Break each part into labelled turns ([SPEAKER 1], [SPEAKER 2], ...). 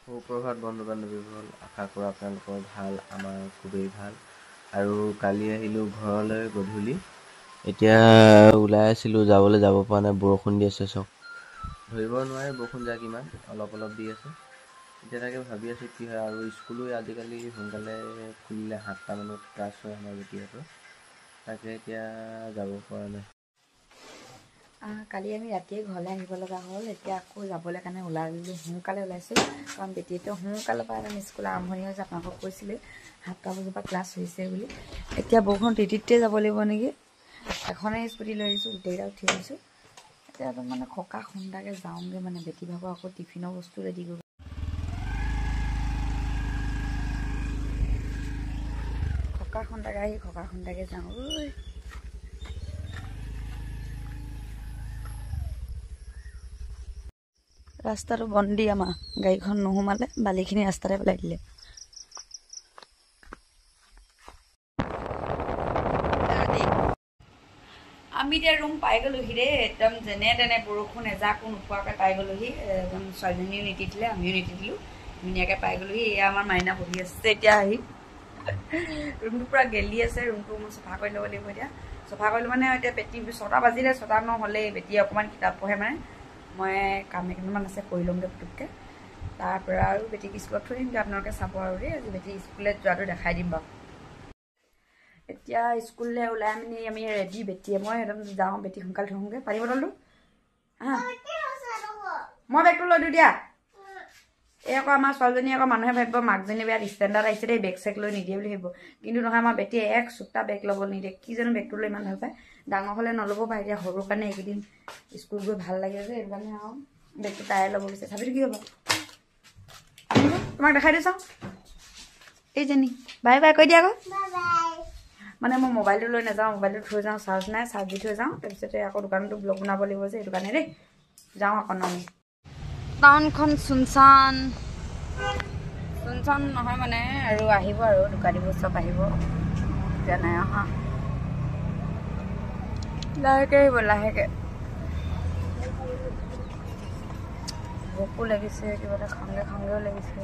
[SPEAKER 1] সুপ্ৰভাত বন্ধু বান্ধৱীসকল, আশা কৰোঁ আপোনালোকৰ ভাল, আমাৰ খুবেই ভাল। আৰু কালি আহিলোঁ ঘৰলৈ গধূলি। এতিয়া ওলাই আছিলোঁ, যাব পৰা নাই, বৰষুণ দি আছে। চাওক, ধৰিব নোৱাৰে বৰষুণ যাক ইমান অলপ দি আছে। এতিয়া তাকে ভাবি আছোঁ কি হয়। আৰু স্কুলো আজিকালি সোনকালে খুলিলে, 7টা মানত ক্লাছ হয় আমাৰ বেটিহঁতৰ। তাকে এতিয়া যাব পৰা নাই।
[SPEAKER 2] কালি আমি ৰাতিয়ে ঘৰলৈ আহিব লগা হ'ল। এতিয়া আকৌ যাবলৈ কাৰণে ওলালোঁ, সোনকালে ওলাইছোঁ। কাৰণ বেটিটো সোনকালৰ পৰা একদম স্কুল আৰম্ভণি হৈছে। আপোনালোকক কৈছিলে 7টা বজাৰ পৰা ক্লাছ হৈছে বুলি। এতিয়া বৰষুণ তিতিতে যাব লাগিব নেকি। এখনেই স্কুটি লৈ আহিছোঁ, গোটেইকেইটা উঠি আহিছোঁ। এতিয়া একদম মানে খকা খুন্দাকৈ যাওঁগৈ, মানে বেটি ভাগৰ আকৌ টিফিনৰ বস্তু ৰেডি কৰিব। খকা খুন্দাকৈ যাওঁ ঐ। ৰাস্তাটো বন্ধি, আমাৰ গাড়ীখন নোসোমালে, বালিখিনি ৰাস্তাতে পেলাই দিলে। আমি এতিয়া ৰুম পাই গ'লোহি দেই, একদম যেনে তেনে বৰষুণ এজাকো নোপোৱাকৈ পাই গ'লোহি। একদম ছোৱালীজনীও নিতিতিলে, আমিও নিতিতিলোঁ, ধুনীয়াকৈ পাই গ'লোহি। এয়া আমাৰ মাইনা বহি আছে এতিয়া আহি। ৰুমটো পূৰা গেলি আছে, ৰুমটো মই চফা কৰি ল'ব লাগিব। এতিয়া চফা কৰিলোঁ মানে এতিয়া বেটি 6টা বাজিলে, 6টা নহ'লেই। বেটি অকণমান কিতাপ পঢ়ে, মানে মই কাম কেইটামান আছে কৰি ল'মগৈ পুটুককৈ। তাৰপৰা আৰু বেটিক স্কুলত থৈ দিমগৈ। আপোনালোকে চাব আৰু দেই, আজি বেটি স্কুললৈ যোৱাটো দেখাই দিম বাৰু। এতিয়া স্কুললৈ ওলাই আমি ৰেডি। বেটিয়ে মই একদম যাওঁ, বেটি সোনকালে থওঁগৈ। পানী বটলটো মই বেগটো লৈ দিওঁ দিয়া। এই আকৌ আমাৰ ছোৱালীজনী আকৌ মানুহে ভাবিব মাকজনী বিয়াত ষ্টেণ্ডাৰ্ড আহিছে দেই, বেগ চেগ লৈ নিদিয়ে বুলি ভাবিব। কিন্তু নহয়, আমাৰ বেটিয়ে এক চোটা বেগ ল'ব নিদিয়ে। কি জানো বেগটো লৈ ইমান ভাল পায়। ডাঙৰ হ'লে নল'ব পাৰে, এতিয়া সৰুৰ কাৰণে এইকেইদিন স্কুল গৈ ভাল লাগে যে, সেইটো কাৰণে আৰু বেগটো তাই ল'ব বিচাৰে। চাবিটো কি হ'ব, তোমাক দেখাই দিওঁ চাওঁ। এইজনী বাই বাই কৈ দিয়া আকৌ। মানে মই মোবাইলটো লৈ নাযাওঁ, মোবাইলটো থৈ যাওঁ, চাৰ্জ নাই, চাৰ্জ দি থৈ যাওঁ। তাৰপিছতে আকৌ দোকানতো ব্লগ বনাব লাগিব যে, সেইটো কাৰণে দেই যাওঁ আকৌ আমি। টাউনখন চুনচান নহয় মানে, আৰু আহিব আৰু দোকানীবোৰ চব আহিব। এতিয়া নাই অহা, লাহেকৈ আহিব, লাহেকৈ। ভোকো লাগিছে, কিবা এটা খাওঁগেও লাগিছে।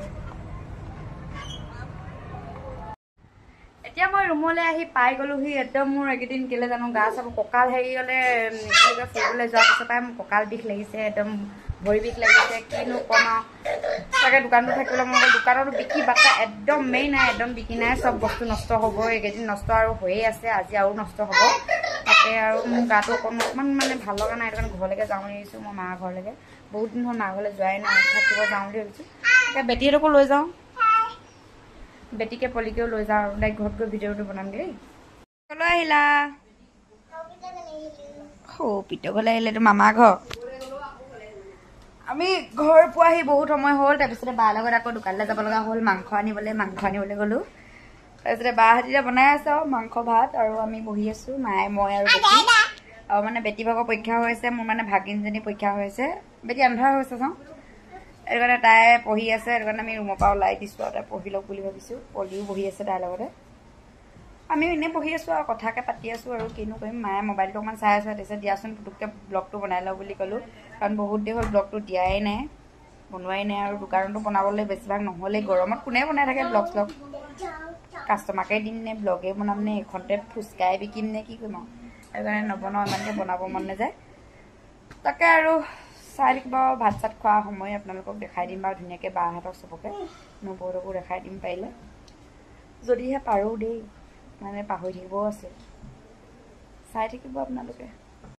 [SPEAKER 2] এতিয়া মই ৰুমলৈ আহি পাই গ'লোহি। একদম মোৰ এইকেইদিন কেলৈ জানো গা চাব কঁকাল হেৰি হ'লে, ফুৰিবলৈ যোৱাৰ পিছৰ পৰাই মোৰ কঁকাল বিষ লাগিছে, একদম ভৰি বিষ লাগিছে। কিনো ক'ম আৰু, তাকে দোকানটো থাকিবলৈ মই দোকানতো বিকি বাটা একদম মেইন নাই, একদম বিকি নাই। চব বস্তু নষ্ট হ'ব, এইকেইদিন নষ্ট আৰু হৈয়ে আছে, আজি আৰু নষ্ট হ'ব। তাকে আৰু মোৰ গাটো অকণমান মানে ভাল লগা নাই, সেইটো কাৰণে ঘৰলৈকে যাওঁ বুলি ভাবিছোঁ। মই মাৰ ঘৰলৈকে বহুত দিন হ'ল, মাৰ ঘৰলৈ যোৱাই নাই, থাকিব যাওঁ বুলি ভাবিছোঁ। এতিয়া বেটিহঁতকো লৈ যাওঁ, বেটিকে পলিকেও লৈ যাওঁ আৰু ডাইৰেক্ট ঘৰত গৈ ভিডিঅ'টো বনামগৈ দেই। ক'লৈ আহিলা? পিতৰ ঘৰলৈ আহিলে, এইটো মামাৰ ঘৰ। আমি ঘৰ পোৱাহি বহুত সময় হ'ল। তাৰপিছতে বাৰ লগত আকৌ দোকানলৈ যাব লগা হ'ল, মাংস আনিবলৈ গ'লোঁ। তাৰপিছতে বাহঁতে বনাই আছে আৰু মাংস ভাত, আৰু আমি বহি আছোঁ, মায়ে মই আৰু বেটি। আৰু মানে বেটি ভাগৰ পৰীক্ষা হৈ আছে, মোৰ মানে ভাগিনজনী পৰীক্ষা হৈ আছে। বেটি আন্ধাৰ হৈছে চাওঁ, সেইটো কাৰণে তাই পঢ়ি আছে। সেইটো কাৰণে আমি ৰুমৰ পৰা ওলাই দিছোঁ আৰু তাই পঢ়ি লওক বুলি ভাবিছোঁ। পলিও বহি আছে তাইৰ লগতে, আমিও এনেই বহি আছোঁ আৰু কথাকে পাতি আছোঁ আৰু কিনো কৰিম। মায়ে মোবাইলটো অকণমান চাই আছে, তাৰপিছত দিয়াচোন পুটুককৈ ব্লগটো বনাই লওঁ বুলি ক'লোঁ। কাৰণ বহুত দেৰি হ'ল ব্লগটো দিয়াই নাই, বনোৱাই নাই। আৰু দোকানতো বনাবলৈ বেছিভাগ নহ'লেই, গৰমত কোনে বনাই থাকে ব্লগ শ্লগ। কাষ্টমাৰকে দিম নে ব্লগেই বনাম নে এইখনতে ফুচকাই বিকিম নে কি কৰিম আৰু, সেইটো কাৰণে নবনাওঁ, ইমানকৈ বনাব মন নাযায়। তাকে আৰু চাই থাকিব, ভাত চাত খোৱা সময় আপোনালোকক দেখাই দিম বাৰু ধুনীয়াকৈ, বাহঁতক চবকে, নবৌহঁতকো দেখাই দিম পাৰিলে, যদিহে পাৰোঁ দেই, মানে পাহৰি থাকিবও আছে। চাই থাকিব আপোনালোকে।